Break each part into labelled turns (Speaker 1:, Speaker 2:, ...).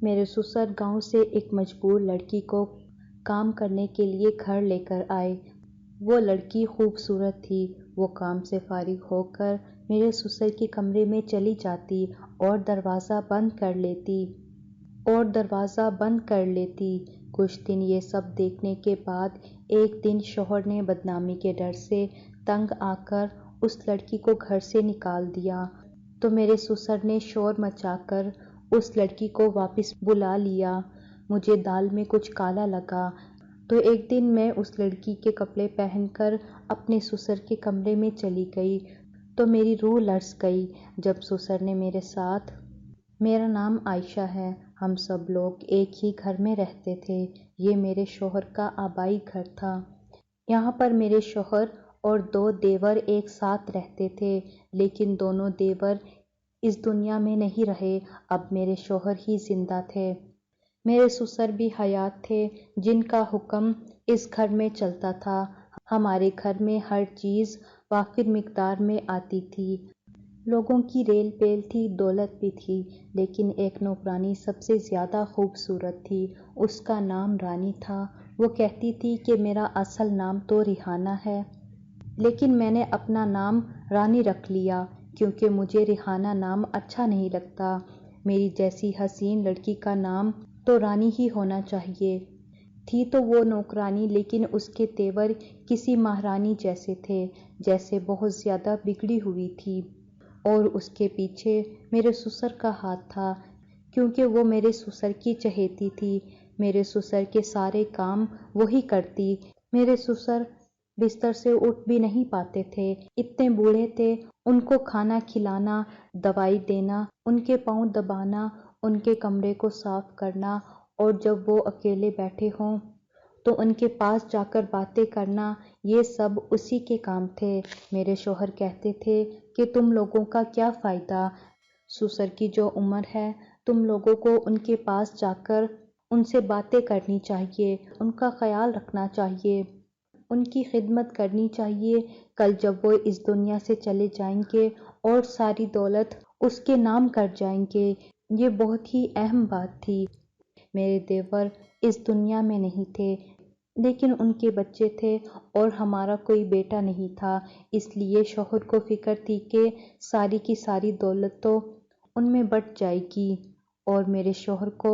Speaker 1: میرے سسر گاؤں سے ایک مجبور لڑکی کو کام کرنے کے لیے گھر لے کر آئے۔ وہ لڑکی خوبصورت تھی۔ وہ کام سے فارغ ہو کر میرے سسر کے کمرے میں چلی جاتی اور دروازہ بند کر لیتی۔ کچھ دن یہ سب دیکھنے کے بعد ایک دن شوہر نے بدنامی کے ڈر سے تنگ آ کر اس لڑکی کو گھر سے نکال دیا، تو میرے سسر نے شور مچا کر اس لڑکی کو واپس بلا لیا۔ مجھے دال میں کچھ کالا لگا، تو ایک دن میں اس لڑکی کے کپڑے پہن کر اپنے سسر کے کمرے میں چلی گئی تو میری روح لرز گئی جب سسر نے میرے ساتھ میرا نام عائشہ ہے، ہم سب لوگ ایک ہی گھر میں رہتے تھے۔ یہ میرے شوہر کا آبائی گھر تھا۔ یہاں پر میرے شوہر اور 2 دیور ایک ساتھ رہتے تھے، لیکن دونوں دیور اس دنیا میں نہیں رہے، اب میرے شوہر ہی زندہ تھے۔ میرے سسر بھی حیات تھے، جن کا حکم اس گھر میں چلتا تھا۔ ہمارے گھر میں ہر چیز وافر مقدار میں آتی تھی۔ لوگوں کی ریل پیل تھی، دولت بھی تھی، لیکن ایک نوکرانی سب سے زیادہ خوبصورت تھی۔ اس کا نام رانی تھا۔ وہ کہتی تھی کہ میرا اصل نام تو ریحانہ ہے، لیکن میں نے اپنا نام رانی رکھ لیا کیونکہ مجھے ریحانہ نام اچھا نہیں لگتا۔ میری جیسی حسین لڑکی کا نام تو رانی ہی ہونا چاہیے۔ تھی تو وہ نوکرانی، لیکن اس کے تیور کسی مہارانی جیسے تھے، جیسے بہت زیادہ بگڑی ہوئی تھی، اور اس کے پیچھے میرے سسر کا ہاتھ تھا کیونکہ وہ میرے سسر کی چہیتی تھی۔ میرے سسر کے سارے کام وہی کرتی۔ میرے سسر بستر سے اٹھ بھی نہیں پاتے تھے، اتنے بوڑھے تھے۔ ان کو کھانا کھلانا، دوائی دینا، ان کے پاؤں دبانا، ان کے کمرے کو صاف کرنا، اور جب وہ اکیلے بیٹھے ہوں تو ان کے پاس جا کر باتیں کرنا، یہ سب اسی کے کام تھے۔ میرے شوہر کہتے تھے کہ تم لوگوں کا کیا فائدہ؟ سسر کی جو عمر ہے، تم لوگوں کو ان کے پاس جا کر ان سے باتیں کرنی چاہیے، ان کا خیال رکھنا چاہیے، ان کی خدمت کرنی چاہیے۔ کل جب وہ اس دنیا سے چلے جائیں گے اور ساری دولت اس کے نام کر جائیں گے، یہ بہت ہی اہم بات تھی۔ میرے دیور اس دنیا میں نہیں تھے، لیکن ان کے بچے تھے اور ہمارا کوئی بیٹا نہیں تھا، اس لیے شوہر کو فکر تھی کہ ساری کی ساری دولت تو ان میں بٹ جائے گی اور میرے شوہر کو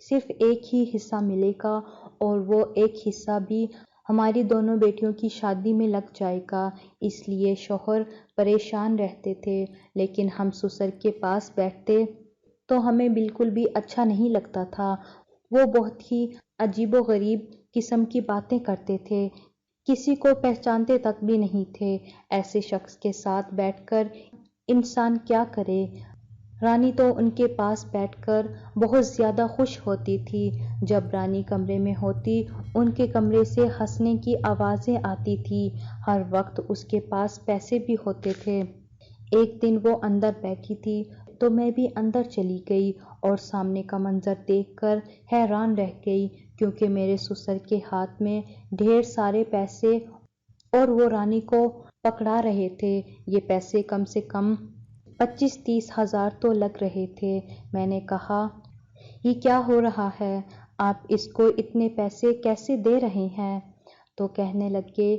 Speaker 1: صرف ایک ہی حصہ ملے گا، اور وہ ایک حصہ بھی ہماری دونوں بیٹیوں کی شادی میں لگ جائے گا۔ اس لیے شوہر پریشان رہتے تھے، لیکن ہم سسر کے پاس بیٹھتے تو ہمیں بالکل بھی اچھا نہیں لگتا تھا۔ وہ بہت ہی عجیب و غریب قسم کی باتیں کرتے تھے، کسی کو پہچانتے تک بھی نہیں تھے۔ ایسے شخص کے ساتھ بیٹھ کر انسان کیا کرے؟ رانی تو ان کے پاس بیٹھ کر بہت زیادہ خوش ہوتی تھی۔ جب رانی کمرے میں ہوتی، ان کے کمرے سے ہنسنے کی آوازیں آتی تھی۔ ہر وقت اس کے پاس پیسے بھی ہوتے تھے۔ ایک دن وہ اندر بیٹھی تھی تو میں بھی اندر چلی گئی اور سامنے کا منظر دیکھ کر حیران رہ گئی، کیونکہ میرے سسر کے ہاتھ میں ڈھیر سارے پیسے اور وہ رانی کو پکڑا رہے تھے۔ یہ پیسے کم سے کم 25-30 ہزار تو لگ رہے تھے۔ میں نے کہا، یہ کیا ہو رہا ہے؟ آپ اس کو اتنے پیسے کیسے دے رہے ہیں؟ تو کہنے لگے،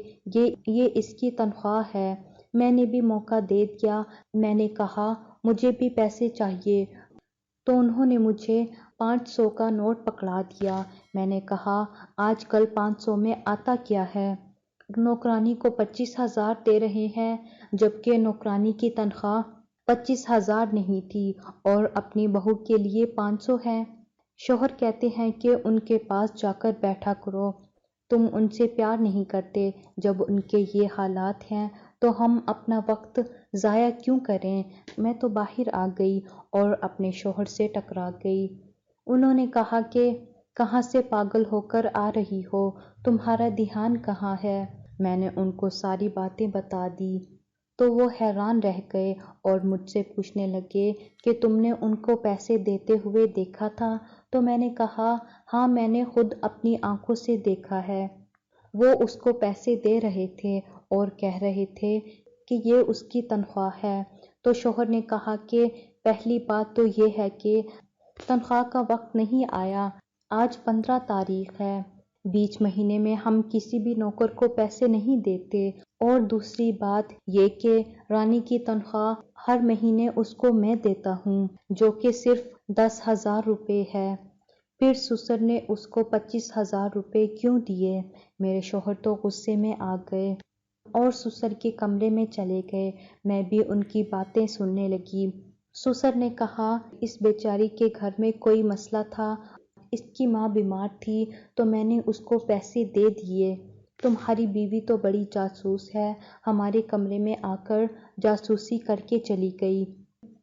Speaker 1: یہ اس کی تنخواہ ہے۔ میں نے بھی موقع دے دیا۔ میں نے کہا، مجھے بھی پیسے چاہیے، تو انہوں نے مجھے 500 کا نوٹ پکڑا دیا۔ میں نے کہا، آج کل 500 میں آتا کیا ہے؟ نوکرانی کو 25 ہزار دے رہے ہیں، جبکہ نوکرانی کی تنخواہ 25 ہزار نہیں تھی، اور اپنی بہو کے لیے 500 ہے۔ شوہر کہتے ہیں کہ ان کے پاس جا کر بیٹھا کرو، تم ان سے پیار نہیں کرتے۔ جب ان کے یہ حالات ہیں تو ہم اپنا وقت ضائع کیوں کریں؟ میں تو باہر آ گئی اور اپنے شوہر سے ٹکرا گئی۔ انہوں نے کہا کہ کہاں سے پاگل ہو کر آ رہی ہو، تمہارا دھیان کہاں ہے؟ میں نے ان کو ساری باتیں بتا دی تو وہ حیران رہ گئے اور مجھ سے پوچھنے لگے کہ تم نے ان کو پیسے دیتے ہوئے دیکھا تھا؟ تو میں نے کہا، ہاں، میں نے خود اپنی آنکھوں سے دیکھا ہے۔ وہ اس کو پیسے دے رہے تھے اور کہہ رہے تھے کہ یہ اس کی تنخواہ ہے۔ تو شوہر نے کہا کہ پہلی بات تو یہ ہے کہ تنخواہ کا وقت نہیں آیا۔ آج 15 تاریخ ہے۔ بیچ مہینے میں ہم کسی بھی نوکر کو پیسے نہیں دیتے، اور دوسری بات یہ کہ رانی کی تنخواہ ہر مہینے اس کو میں دیتا ہوں، جو کہ صرف 10,000 روپے ہے۔ پھر سسر نے اس کو 25,000 روپے کیوں دیے؟ میرے شوہر تو غصے میں آ گئے اور سسر کے کمرے میں چلے گئے۔ میں بھی ان کی باتیں سننے لگی۔ سسر نے کہا، اس بیچاری کے گھر میں کوئی مسئلہ تھا، اس کی ماں بیمار تھی تو میں نے اس کو پیسے دے دیے۔ تمہاری بیوی تو بڑی جاسوس ہے، ہمارے کمرے میں آ کر جاسوسی کر کے چلی گئی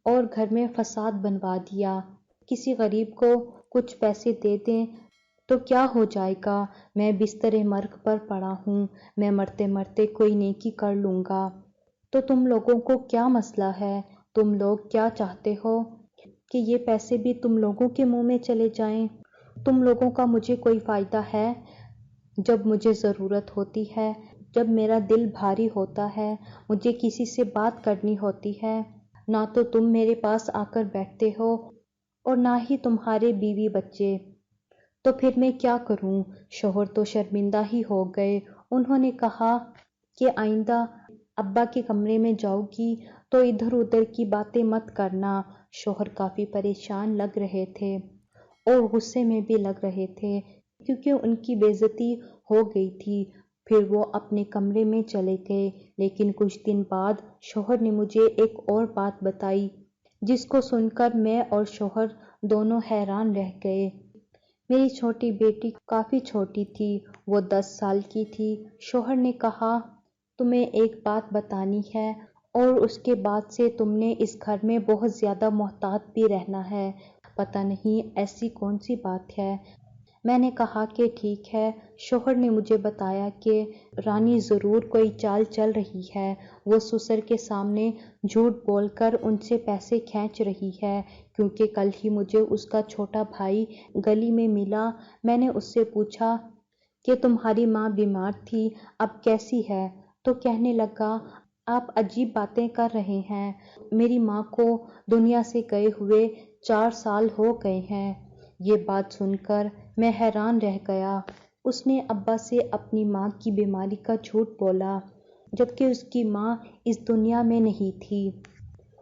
Speaker 1: اور گھر میں فساد بنوا دیا۔ کسی غریب کو کچھ پیسے دے دیں تو کیا ہو جائے گا؟ میں بستر مرگ پر پڑا ہوں، میں مرتے مرتے کوئی نیکی کر لوں گا۔ تو تم لوگوں کو کیا مسئلہ ہے؟ تم لوگ کیا چاہتے ہو کہ یہ پیسے بھی تم لوگوں کے منہ میں چلے جائیں؟ تم لوگوں کا مجھے کوئی فائدہ ہے؟ جب مجھے ضرورت ہوتی ہے، جب میرا دل بھاری ہوتا ہے، مجھے کسی سے بات کرنی ہوتی ہے، نہ تو تم میرے پاس آ کر بیٹھتے ہو اور نہ ہی تمہارے بیوی بچے۔ تو پھر میں کیا کروں؟ شوہر تو شرمندہ ہی ہو گئے۔ انہوں نے کہا کہ آئندہ ابا کے کمرے میں جاؤ گی تو ادھر ادھر کی باتیں مت کرنا۔ شوہر کافی پریشان لگ رہے تھے اور غصے میں بھی لگ رہے تھے، کیونکہ ان کی بے عزتی ہو گئی تھی۔ پھر وہ اپنے کمرے میں چلے گئے، لیکن کچھ دن بعد شوہر نے مجھے ایک اور بات بتائی، جس کو سن کر میں اور شوہر دونوں حیران رہ گئے۔ میری چھوٹی بیٹی کافی چھوٹی تھی، وہ 10 سال کی تھی۔ شوہر نے کہا، تمہیں ایک بات بتانی ہے اور اس کے بعد سے تم نے اس گھر میں بہت زیادہ محتاط بھی رہنا ہے۔ پتہ نہیں ایسی کون سی بات ہے؟ میں نے کہا کہ ٹھیک ہے۔ شوہر نے مجھے بتایا کہ رانی ضرور کوئی چال چل رہی ہے، وہ سسر کے سامنے جھوٹ بول کر ان سے پیسے کھینچ رہی ہے، کیونکہ کل ہی مجھے اس کا چھوٹا بھائی گلی میں ملا۔ میں نے اس سے پوچھا کہ تمہاری ماں بیمار تھی، اب کیسی ہے؟ تو کہنے لگا، آپ عجیب باتیں کر رہے ہیں، میری ماں کو دنیا سے گئے ہوئے 4 سال ہو گئے ہیں۔ یہ بات سن کر میں حیران رہ گیا۔ اس نے ابا سے اپنی ماں کی بیماری کا جھوٹ بولا، جبکہ اس کی ماں اس دنیا میں نہیں تھی۔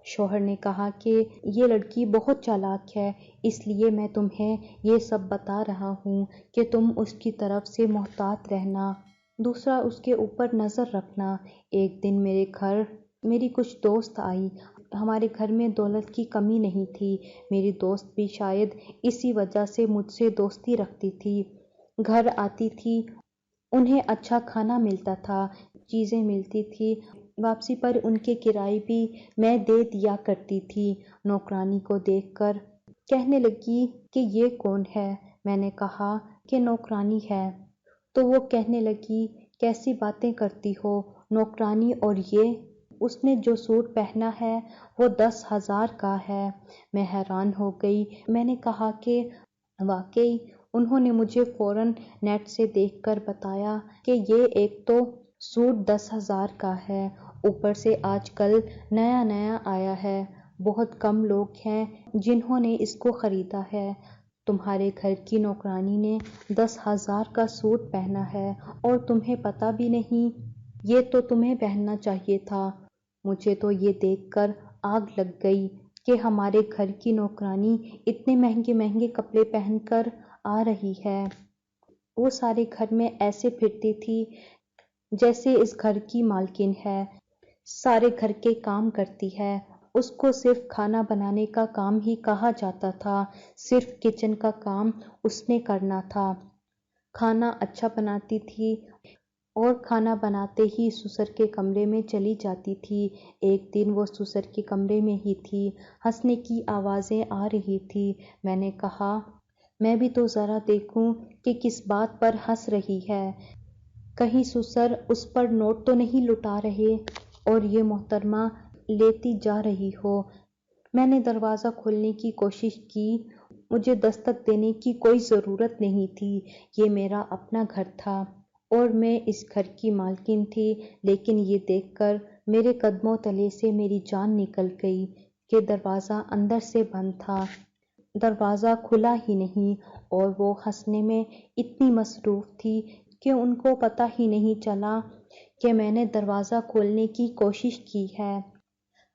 Speaker 1: شوہر نے کہا کہ یہ لڑکی بہت چالاک ہے، اس لیے میں تمہیں یہ سب بتا رہا ہوں کہ تم اس کی طرف سے محتاط رہنا، دوسرا اس کے اوپر نظر رکھنا۔ ایک دن میرے گھر میری کچھ دوست آئی۔ ہمارے گھر میں دولت کی کمی نہیں تھی، میری دوست بھی شاید اسی وجہ سے مجھ سے دوستی رکھتی تھی۔ گھر آتی تھی، انہیں اچھا کھانا ملتا تھا، چیزیں ملتی تھی، واپسی پر ان کے کرائے بھی میں دے دیا کرتی تھی۔ نوکرانی کو دیکھ کر کہنے لگی کہ یہ کون ہے؟ میں نے کہا کہ نوکرانی ہے۔ تو وہ کہنے لگی، کیسی باتیں کرتی ہو، نوکرانی؟ اور یہ اس نے جو سوٹ پہنا ہے وہ 10,000 کا ہے۔ میں حیران ہو گئی۔ میں نے کہا کہ واقعی؟ انہوں نے مجھے فوراً نیٹ سے دیکھ کر بتایا کہ یہ ایک تو سوٹ 10,000 کا ہے، اوپر سے آج کل نیا نیا آیا ہے، بہت کم لوگ ہیں جنہوں نے اس کو خریدا ہے۔ تمہارے گھر کی نوکرانی نے 10,000 کا سوٹ پہنا ہے اور تمہیں پتہ بھی نہیں؟ یہ تو تمہیں پہننا چاہیے تھا۔ مجھے تو یہ دیکھ کر آگ لگ گئی کہ ہمارے گھر کی نوکرانی اتنے مہنگے مہنگے کپڑے پہن کر آ رہی ہے۔ وہ سارے گھر میں ایسے پھرتی تھی جیسے اس گھر کی مالکن ہے، سارے گھر کے کام کرتی ہے۔ اس کو صرف کھانا بنانے کا کام ہی کہا جاتا تھا، صرف کچن کا کام اس نے کرنا تھا۔ کھانا اچھا بناتی تھی اور کھانا بناتے ہی سسر کے کمرے میں چلی جاتی تھی۔ ایک دن وہ سسر کے کمرے میں ہی تھی، ہنسنے کی آوازیں آ رہی تھی۔ میں نے کہا، میں بھی تو ذرا دیکھوں کہ کس بات پر ہنس رہی ہے، کہیں سسر اس پر نوٹ تو نہیں لٹا رہے اور یہ محترمہ لیتی جا رہی ہو۔ میں نے دروازہ کھولنے کی کوشش کی، مجھے دستک دینے کی کوئی ضرورت نہیں تھی، یہ میرا اپنا گھر تھا اور میں اس گھر کی مالکن تھی، لیکن یہ دیکھ کر میرے قدموں تلے سے میری جان نکل گئی کہ دروازہ اندر سے بند تھا۔ دروازہ کھلا ہی نہیں اور وہ ہنسنے میں اتنی مصروف تھی کہ ان کو پتہ ہی نہیں چلا کہ میں نے دروازہ کھولنے کی کوشش کی ہے۔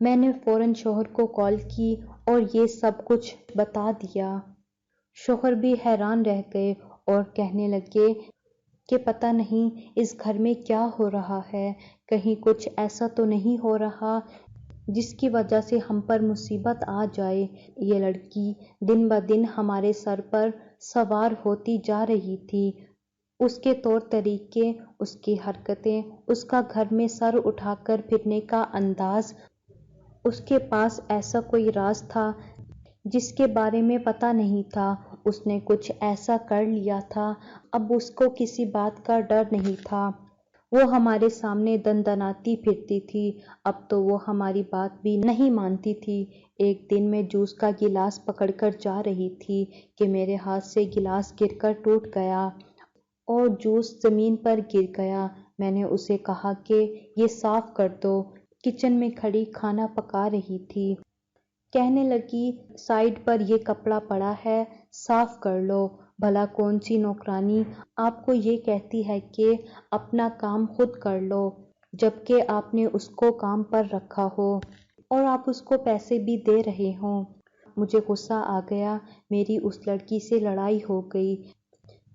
Speaker 1: میں نے فوراً شوہر کو کال کی اور یہ سب کچھ بتا دیا۔ شوہر بھی حیران رہ گئے اور کہنے لگے کہ پتہ نہیں اس گھر میں کیا ہو رہا ہے، کہیں کچھ ایسا تو نہیں ہو رہا جس کی وجہ سے ہم پر مصیبت آ جائے۔ یہ لڑکی دن بدن ہمارے سر پر سوار ہوتی جا رہی تھی۔ اس کے طور طریقے، اس کی حرکتیں، اس کا گھر میں سر اٹھا کر پھرنے کا انداز، اس کے پاس ایسا کوئی راز تھا جس کے بارے میں پتہ نہیں تھا۔ اس نے کچھ ایسا کر لیا تھا، اب اس کو کسی بات کا ڈر نہیں تھا۔ وہ ہمارے سامنے دندناتی پھرتی تھی، اب تو وہ ہماری بات بھی نہیں مانتی تھی۔ ایک دن میں جوس کا گلاس پکڑ کر جا رہی تھی کہ میرے ہاتھ سے گلاس گر کر ٹوٹ گیا اور جوس زمین پر گر گیا۔ میں نے اسے کہا کہ یہ صاف کر دو۔ کچن میں کھڑی کھانا پکا رہی تھی۔ کہنے لگی سائیڈ پر یہ کپڑا پڑا ہے، صاف کر لو۔ بھلا کون سی نوکرانی آپ کو یہ کہتی ہے کہ اپنا کام خود کر لو، جبکہ آپ نے اس کو کام پر رکھا ہو اور آپ اس کو پیسے بھی دے رہے ہوں۔ مجھے غصہ آ گیا، میری اس لڑکی سے لڑائی ہو گئی۔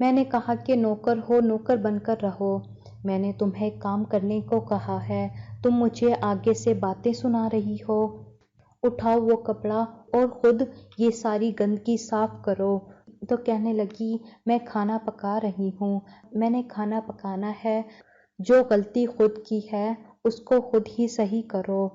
Speaker 1: میں نے کہا کہ نوکر ہو نوکر بن کر رہو، میں نے تمہیں کام کرنے کو کہا ہے، تم مجھے آگے سے باتیں سنا رہی ہو۔ اٹھاؤ وہ کپڑا اور خود یہ ساری گندگی صاف کرو۔ تو کہنے لگی میں کھانا پکا رہی ہوں، میں نے کھانا پکانا ہے، جو غلطی خود کی ہے اس کو خود ہی صحیح کرو۔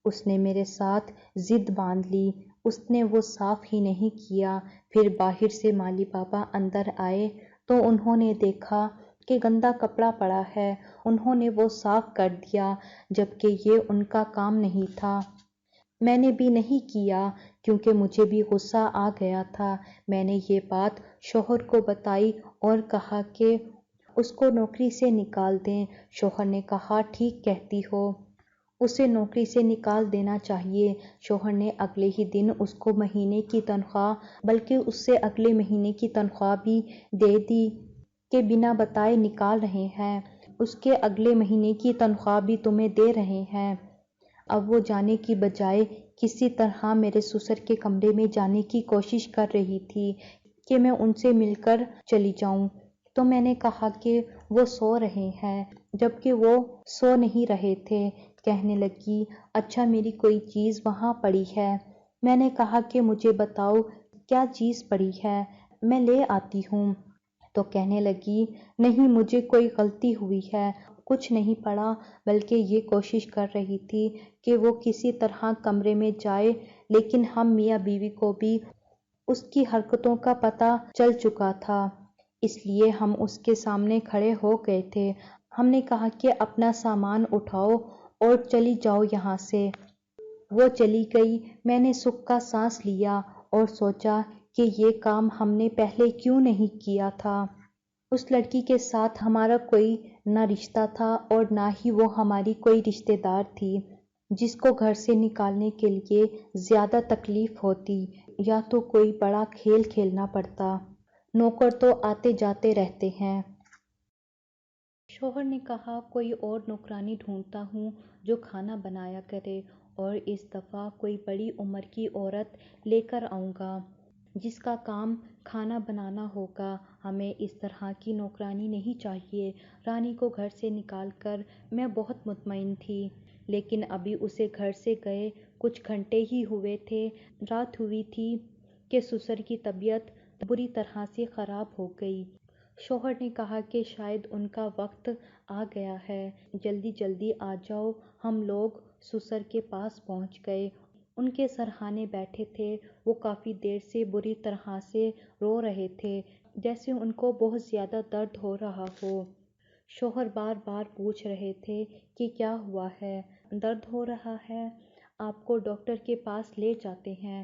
Speaker 1: اس نے میرے ساتھ ضد باندھ لی، اس نے وہ صاف ہی نہیں کیا۔ پھر باہر سے مالی بابا اندر آئے تو انہوں نے دیکھا کہ گندا کپڑا پڑا ہے، انہوں نے وہ صاف کر دیا، جبکہ یہ ان کا کام نہیں تھا۔ میں نے بھی نہیں کیا کیونکہ مجھے بھی غصہ آ گیا تھا۔ میں نے یہ بات شوہر کو بتائی اور کہا کہ اس کو نوکری سے نکال دیں۔ شوہر نے کہا ٹھیک کہتی ہو، اسے نوکری سے نکال دینا چاہیے۔ شوہر نے اگلے ہی دن اس کو مہینے کی تنخواہ بلکہ اس سے اگلے مہینے کی تنخواہ بھی دے دی کہ بنا بتائے نکال رہے ہیں، اس کے اگلے مہینے کی تنخواہ بھی تمہیں دے رہے ہیں۔ اب وہ جانے کی بجائے کسی طرح میرے سسر کے کمرے میں جانے کی کوشش کر رہی تھی کہ میں ان سے مل کر چلی جاؤں، تو میں نے کہا کہ وہ سو رہے ہیں، جبکہ وہ سو نہیں رہے تھے۔ کہنے لگی اچھا میری کوئی چیز وہاں پڑی ہے؟ میں نے کہا کہ مجھے بتاؤ کیا چیز پڑی ہے، میں لے آتی ہوں۔ تو کہنے لگی نہیں مجھے کوئی غلطی ہوئی ہے، کچھ نہیں پڑا، بلکہ یہ کوشش کر رہی تھی کہ وہ کسی طرح کمرے میں جائے، لیکن ہم میاں بیوی کو بھی اس کی حرکتوں کا پتہ چل چکا تھا، اس لیے ہم اس کے سامنے کھڑے ہو گئے تھے۔ ہم نے کہا کہ اپنا سامان اٹھاؤ اور چلی جاؤ یہاں سے۔ وہ چلی گئی۔ میں نے سکھ کا سانس لیا اور سوچا کہ یہ کام ہم نے پہلے کیوں نہیں کیا تھا۔ اس لڑکی کے ساتھ ہمارا کوئی نہ رشتہ تھا اور نہ ہی وہ ہماری کوئی رشتہ دار تھی جس کو گھر سے نکالنے کے لیے زیادہ تکلیف ہوتی یا تو کوئی بڑا کھیل کھیلنا پڑتا۔ نوکر تو آتے جاتے رہتے ہیں۔ شوہر نے کہا کوئی اور نوکرانی ڈھونڈتا ہوں جو کھانا بنایا کرے، اور اس دفعہ کوئی بڑی عمر کی عورت لے کر آؤں گا جس کا کام کھانا بنانا ہوگا۔ ہمیں اس طرح کی نوکرانی نہیں چاہیے۔ رانی کو گھر سے نکال کر میں بہت مطمئن تھی، لیکن ابھی اسے گھر سے گئے کچھ گھنٹے ہی ہوئے تھے، رات ہوئی تھی کہ سسر کی طبیعت بری طرح سے خراب ہو گئی۔ شوہر نے کہا کہ شاید ان کا وقت آ گیا ہے، جلدی جلدی آ جاؤ۔ ہم لوگ سسر کے پاس پہنچ گئے۔ ان کے سرہانے بیٹھے تھے، وہ کافی دیر سے بری طرح سے رو رہے تھے، جیسے ان کو بہت زیادہ درد ہو رہا ہو۔ شوہر بار بار پوچھ رہے تھے کہ کیا ہوا ہے، درد ہو رہا ہے، آپ کو ڈاکٹر کے پاس لے جاتے ہیں۔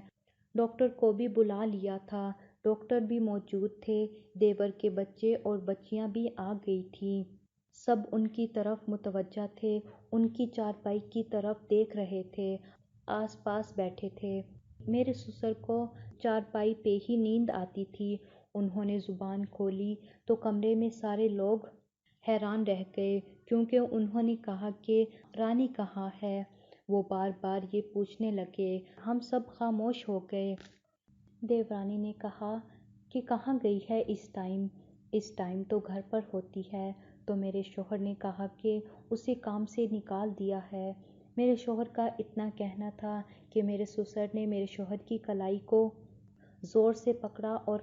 Speaker 1: ڈاکٹر کو بھی بلا لیا تھا، ڈاکٹر بھی موجود تھے، دیور کے بچے اور بچیاں بھی آ گئی تھیں، سب ان کی طرف متوجہ تھے، ان کی چارپائی کی طرف دیکھ رہے تھے، آس پاس بیٹھے تھے۔ میرے سسر کو چارپائی پہ ہی نیند آتی تھی۔ انہوں نے زبان کھولی تو کمرے میں سارے لوگ حیران رہ گئے، کیونکہ انہوں نے کہا کہ رانی کہاں ہے؟ وہ بار بار یہ پوچھنے لگے۔ ہم سب خاموش ہو گئے۔ دیورانی نے کہا کہ کہاں گئی ہے اس ٹائم؟ اس ٹائم تو گھر پر ہوتی ہے۔ تو میرے شوہر نے کہا کہ اسے کام سے نکال دیا ہے۔ میرے شوہر کا اتنا کہنا تھا کہ میرے سسر نے میرے شوہر کی کلائی کو زور سے پکڑا اور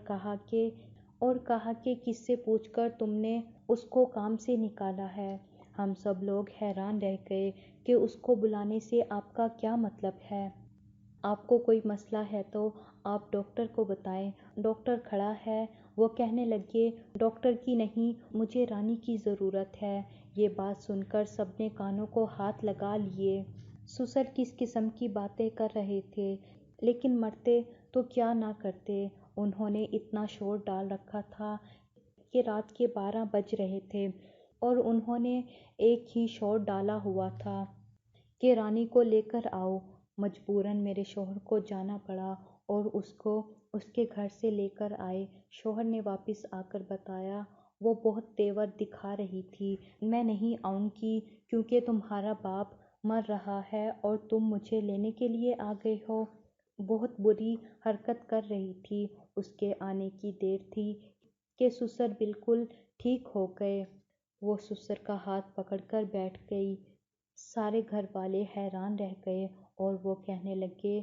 Speaker 1: کہا کہ کس سے پوچھ کر تم نے اس کو کام سے نکالا ہے؟ ہم سب لوگ حیران رہ گئے کہ اس کو بلانے سے آپ کا کیا مطلب ہے؟ آپ کو کوئی مسئلہ ہے تو آپ ڈاکٹر کو بتائیں۔ ڈاکٹر کھڑا ہے۔ وہ کہنے لگے، ڈاکٹر کی نہیں، مجھے رانی کی ضرورت ہے۔ یہ بات سن کر سب نے کانوں کو ہاتھ لگا لیے۔ سسر کس قسم کی باتیں کر رہے تھے، لیکن مرتے تو کیا نہ کرتے۔ انہوں نے اتنا شور ڈال رکھا تھا کہ رات کے 12 بج رہے تھے اور انہوں نے ایک ہی شور ڈالا ہوا تھا کہ رانی کو لے کر آؤ۔ مجبوراً میرے شوہر کو جانا پڑا اور اس کو اس کے گھر سے لے کر آئے۔ شوہر نے واپس آ کر بتایا، وہ بہت تیور دکھا رہی تھی۔ میں نہیں آؤں گی کیونکہ تمہارا باپ مر رہا ہے اور تم مجھے لینے کے لیے آ گئے ہو۔ بہت بری حرکت کر رہی تھی۔ اس کے آنے کی دیر تھی کہ سسر بالکل ٹھیک ہو گئے۔ وہ سسر کا ہاتھ پکڑ کر بیٹھ گئی۔ سارے گھر والے حیران رہ گئے اور وہ کہنے لگے،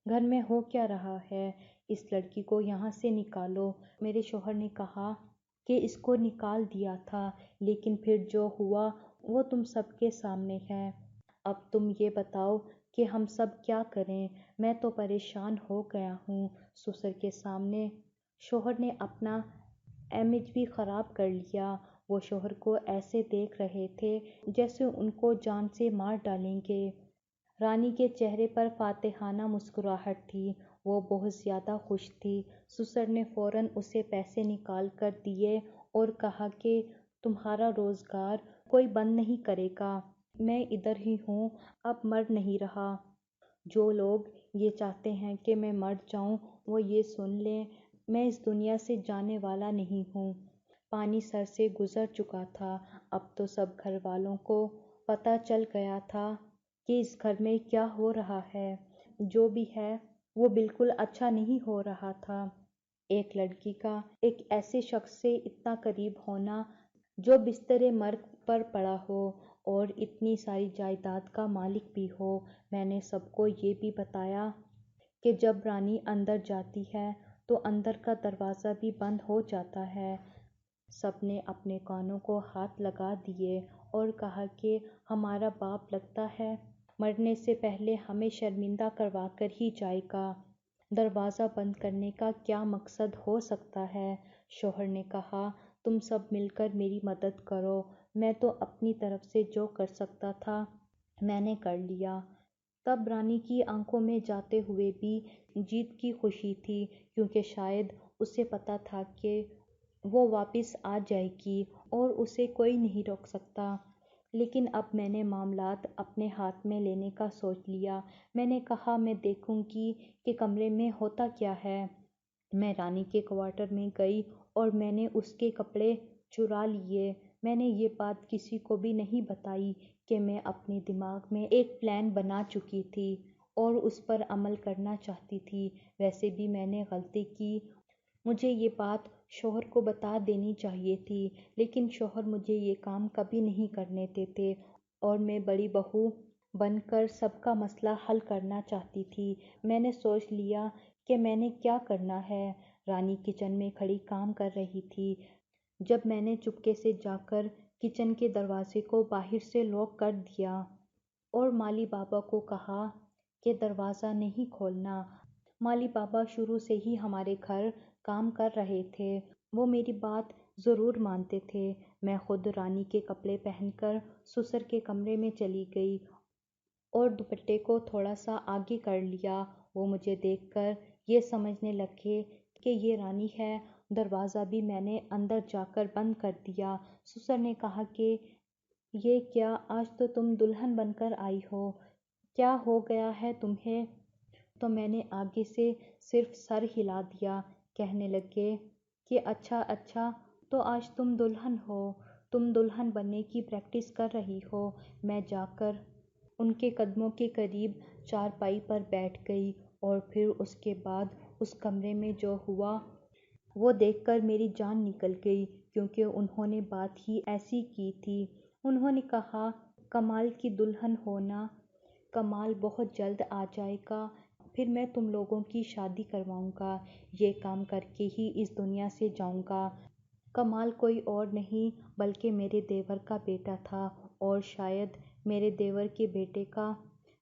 Speaker 1: گھر میں ہو کیا رہا ہے؟ اس لڑکی کو یہاں سے نکالو۔ میرے شوہر نے کہا کہ اس کو نکال دیا تھا، لیکن پھر جو ہوا وہ تم سب کے سامنے ہے۔ اب تم یہ بتاؤ کہ ہم سب کیا کریں؟ میں تو پریشان ہو گیا ہوں۔ سسر کے سامنے شوہر نے اپنا امیج بھی خراب کر لیا۔ وہ شوہر کو ایسے دیکھ رہے تھے جیسے ان کو جان سے مار ڈالیں گے۔ رانی کے چہرے پر فاتحانہ مسکراہٹ تھی۔ وہ بہت زیادہ خوش تھی۔ سسر نے فوراً اسے پیسے نکال کر دیے اور کہا کہ تمہارا روزگار کوئی بند نہیں کرے گا۔ میں ادھر ہی ہوں، اب مر نہیں رہا۔ جو لوگ یہ چاہتے ہیں کہ میں مر جاؤں وہ یہ سن لیں، میں اس دنیا سے جانے والا نہیں ہوں۔ پانی سر سے گزر چکا تھا۔ اب تو سب گھر والوں کو پتہ چل گیا تھا کہ اس گھر میں کیا ہو رہا ہے۔ جو بھی ہے وہ بالکل اچھا نہیں ہو رہا تھا۔ ایک لڑکی کا ایک ایسے شخص سے اتنا قریب ہونا جو بستر مرگ پر پڑا ہو اور اتنی ساری جائیداد کا مالک بھی ہو۔ میں نے سب کو یہ بھی بتایا کہ جب رانی اندر جاتی ہے تو اندر کا دروازہ بھی بند ہو جاتا ہے۔ سب نے اپنے کانوں کو ہاتھ لگا دیے اور کہا کہ ہمارا باپ لگتا ہے مرنے سے پہلے ہمیں شرمندہ کروا کر ہی جائے گا۔ دروازہ بند کرنے کا کیا مقصد ہو سکتا ہے؟ شوہر نے کہا، تم سب مل کر میری مدد کرو۔ میں تو اپنی طرف سے جو کر سکتا تھا میں نے کر لیا۔ تب رانی کی آنکھوں میں جاتے ہوئے بھی جیت کی خوشی تھی، کیونکہ شاید اسے پتہ تھا کہ وہ واپس آ جائے گی اور اسے کوئی نہیں روک سکتا۔ لیکن اب میں نے معاملات اپنے ہاتھ میں لینے کا سوچ لیا۔ میں نے کہا میں دیکھوں گی کہ کمرے میں ہوتا کیا ہے۔ میں رانی کے کوارٹر میں گئی اور میں نے اس کے کپڑے چرا لیے۔ میں نے یہ بات کسی کو بھی نہیں بتائی کہ میں اپنے دماغ میں ایک پلان بنا چکی تھی اور اس پر عمل کرنا چاہتی تھی۔ ویسے بھی میں نے غلطی کی، مجھے یہ بات شوہر کو بتا دینی چاہیے تھی، لیکن شوہر مجھے یہ کام کبھی نہیں کرنے دیتے اور میں بڑی بہو بن کر سب کا مسئلہ حل کرنا چاہتی تھی۔ میں نے سوچ لیا کہ میں نے کیا کرنا ہے۔ رانی کچن میں کھڑی کام کر رہی تھی جب میں نے چپکے سے جا کر کچن کے دروازے کو باہر سے لاک کر دیا اور مالی بابا کو کہا کہ دروازہ نہیں کھولنا۔ مالی بابا شروع سے ہی ہمارے گھر کام کر رہے تھے۔ وہ میری بات ضرور مانتے تھے۔ میں خود رانی کے کپڑے پہن کر سسر کے کمرے میں چلی گئی اور دوپٹے کو تھوڑا سا آگے کر لیا۔ وہ مجھے دیکھ کر یہ سمجھنے لگے کہ یہ رانی ہے۔ دروازہ بھی میں نے اندر جا کر بند کر دیا۔ سسر نے کہا کہ یہ کیا، آج تو تم دلہن بن کر آئی ہو، کیا ہو گیا ہے تمہیں؟ تو میں نے آگے سے صرف سر ہلا دیا۔ کہنے لگے کہ اچھا تو آج تم دلہن ہو، تم دلہن بننے کی پریکٹس کر رہی ہو۔ میں جا کر ان کے قدموں کے قریب چارپائی پر بیٹھ گئی، اور پھر اس کے بعد اس کمرے میں جو ہوا وہ دیکھ کر میری جان نکل گئی، کیونکہ انہوں نے بات ہی ایسی کی تھی۔ انہوں نے کہا، کمال کی دلہن ہونا، کمال بہت جلد آ جائے گا، پھر میں تم لوگوں کی شادی کرواؤں گا، یہ کام کر کے ہی اس دنیا سے جاؤں گا۔ کمال کوئی اور نہیں بلکہ میرے دیور کا بیٹا تھا، اور شاید میرے دیور کے بیٹے کا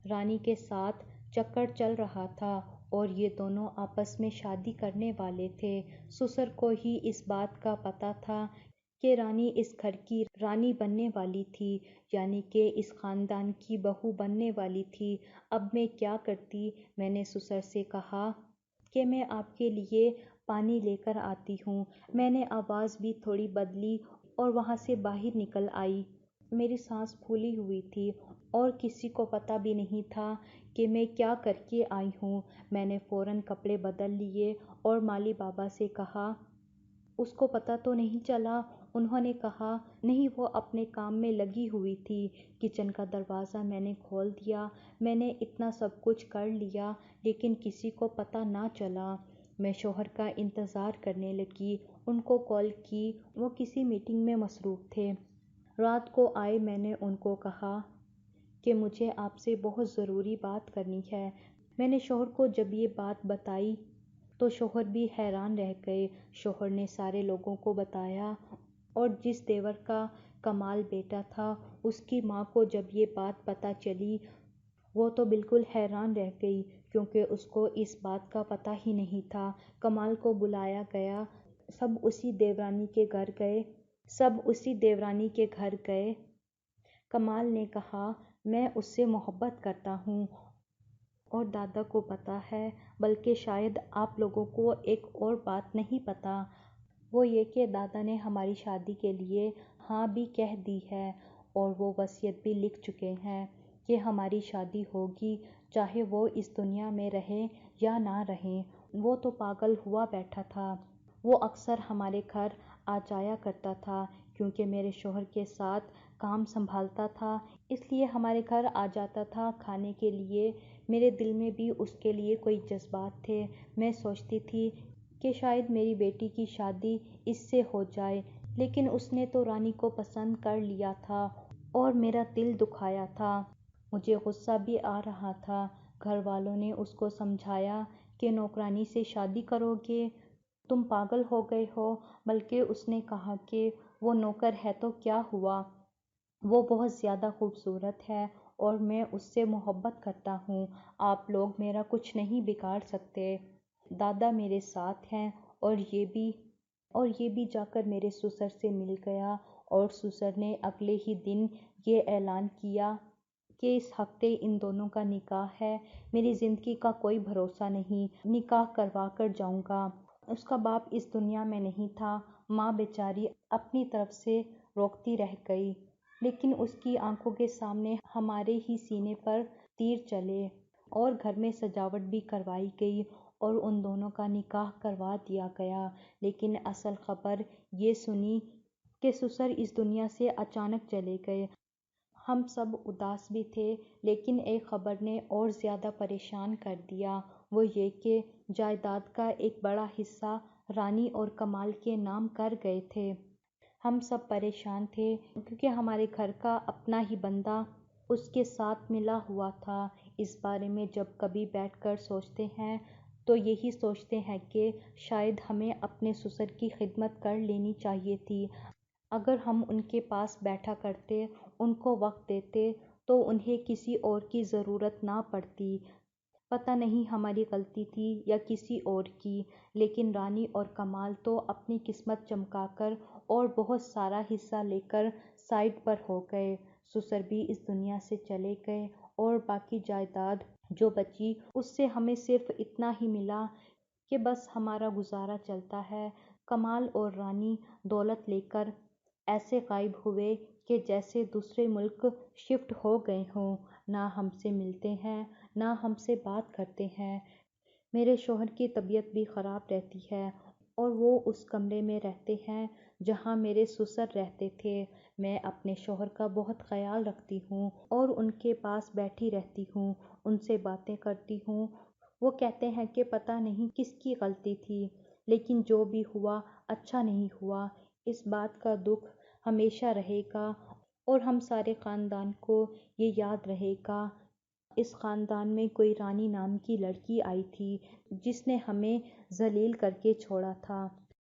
Speaker 1: رانی کے ساتھ چکر چل رہا تھا، اور یہ دونوں آپس میں شادی کرنے والے تھے۔ سسر کو ہی اس بات کا پتہ تھا کہ رانی اس گھر کی رانی بننے والی تھی، یعنی کہ اس خاندان کی بہو بننے والی تھی۔ اب میں کیا کرتی؟ میں نے سسر سے کہا کہ میں آپ کے لیے پانی لے کر آتی ہوں۔ میں نے آواز بھی تھوڑی بدلی اور وہاں سے باہر نکل آئی۔ میری سانس پھولی ہوئی تھی اور کسی کو پتہ بھی نہیں تھا کہ میں کیا کر کے آئی ہوں۔ میں نے فوراً کپڑے بدل لیے اور مالی بابا سے کہا، اس کو پتہ تو نہیں چلا؟ انہوں نے کہا، نہیں، وہ اپنے کام میں لگی ہوئی تھی۔ کچن کا دروازہ میں نے کھول دیا۔ میں نے اتنا سب کچھ کر لیا لیکن کسی کو پتہ نہ چلا۔ میں شوہر کا انتظار کرنے لگی، ان کو کال کی، وہ کسی میٹنگ میں مصروف تھے۔ رات کو آئے۔ میں نے ان کو کہا کہ مجھے آپ سے بہت ضروری بات کرنی ہے۔ میں نے شوہر کو جب یہ بات بتائی تو شوہر بھی حیران رہ گئے۔ شوہر نے سارے لوگوں کو بتایا، اور جس دیور کا کمال بیٹا تھا اس کی ماں کو جب یہ بات پتہ چلی وہ تو بالکل حیران رہ گئی، کیونکہ اس کو اس بات کا پتہ ہی نہیں تھا۔ کمال کو بلایا گیا، سب اسی دیورانی کے گھر گئے۔ کمال نے کہا، میں اس سے محبت کرتا ہوں، اور دادا کو پتہ ہے، بلکہ شاید آپ لوگوں کو ایک اور بات نہیں پتہ، وہ یہ کہ دادا نے ہماری شادی کے لیے ہاں بھی کہہ دی ہے، اور وہ وصیت بھی لکھ چکے ہیں کہ ہماری شادی ہوگی، چاہے وہ اس دنیا میں رہیں یا نہ رہیں۔ وہ تو پاگل ہوا بیٹھا تھا۔ وہ اکثر ہمارے گھر آ جایا کرتا تھا، کیونکہ میرے شوہر کے ساتھ کام سنبھالتا تھا، اس لیے ہمارے گھر آ جاتا تھا کھانے کے لیے۔ میرے دل میں بھی اس کے لیے کوئی جذبات تھے۔ میں سوچتی تھی کہ شاید میری بیٹی کی شادی اس سے ہو جائے، لیکن اس نے تو رانی کو پسند کر لیا تھا اور میرا دل دکھایا تھا۔ مجھے غصہ بھی آ رہا تھا۔ گھر والوں نے اس کو سمجھایا کہ نوکرانی سے شادی کرو گے، تم پاگل ہو گئے ہو، بلکہ اس نے کہا کہ وہ نوکر ہے تو کیا ہوا، وہ بہت زیادہ خوبصورت ہے اور میں اس سے محبت کرتا ہوں، آپ لوگ میرا کچھ نہیں بگاڑ سکتے۔ دادا میرے ساتھ ہیں، اور یہ بھی جا کر میرے سسر سے مل گیا، اور سسر نے اگلے ہی دن یہ اعلان کیا کہ اس ہفتے ان دونوں کا نکاح ہے۔ میری زندگی کا کوئی بھروسہ نہیں، نکاح کروا کر جاؤں گا۔ اس کا باپ اس دنیا میں نہیں تھا۔ ماں بیچاری اپنی طرف سے روکتی رہ گئی، لیکن اس کی آنکھوں کے سامنے ہمارے ہی سینے پر تیر چلے، اور گھر میں سجاوٹ بھی کروائی گئی اور ان دونوں کا نکاح کروا دیا گیا۔ لیکن اصل خبر یہ سنی کہ سسر اس دنیا سے اچانک چلے گئے۔ ہم سب اداس بھی تھے، لیکن ایک خبر نے اور زیادہ پریشان کر دیا، وہ یہ کہ جائیداد کا ایک بڑا حصہ رانی اور کمال کے نام کر گئے تھے۔ ہم سب پریشان تھے، کیونکہ ہمارے گھر کا اپنا ہی بندہ اس کے ساتھ ملا ہوا تھا۔ اس بارے میں جب کبھی بیٹھ کر سوچتے ہیں تو یہی سوچتے ہیں کہ شاید ہمیں اپنے سسر کی خدمت کر لینی چاہیے تھی۔ اگر ہم ان کے پاس بیٹھا کرتے، ان کو وقت دیتے، تو انہیں کسی اور کی ضرورت نہ پڑتی۔ پتہ نہیں ہماری غلطی تھی یا کسی اور کی، لیکن رانی اور کمال تو اپنی قسمت چمکا کر اور بہت سارا حصہ لے کر سائیڈ پر ہو گئے۔ سسر بھی اس دنیا سے چلے گئے، اور باقی جائیداد جو بچی اس سے ہمیں صرف اتنا ہی ملا کہ بس ہمارا گزارا چلتا ہے۔ کمال اور رانی دولت لے کر ایسے غائب ہوئے کہ جیسے دوسرے ملک شفٹ ہو گئے ہوں، نہ ہم سے ملتے ہیں، نہ ہم سے بات کرتے ہیں۔ میرے شوہر کی طبیعت بھی خراب رہتی ہے اور وہ اس کمرے میں رہتے ہیں جہاں میرے سسر رہتے تھے۔ میں اپنے شوہر کا بہت خیال رکھتی ہوں اور ان کے پاس بیٹھی رہتی ہوں، ان سے باتیں کرتی ہوں۔ وہ کہتے ہیں کہ پتہ نہیں کس کی غلطی تھی، لیکن جو بھی ہوا اچھا نہیں ہوا۔ اس بات کا دکھ ہمیشہ رہے گا اور ہم سارے خاندان کو یہ یاد رہے گا۔ اس خاندان میں کوئی رانی نام کی لڑکی آئی تھی جس نے ہمیں ذلیل کر کے چھوڑا تھا۔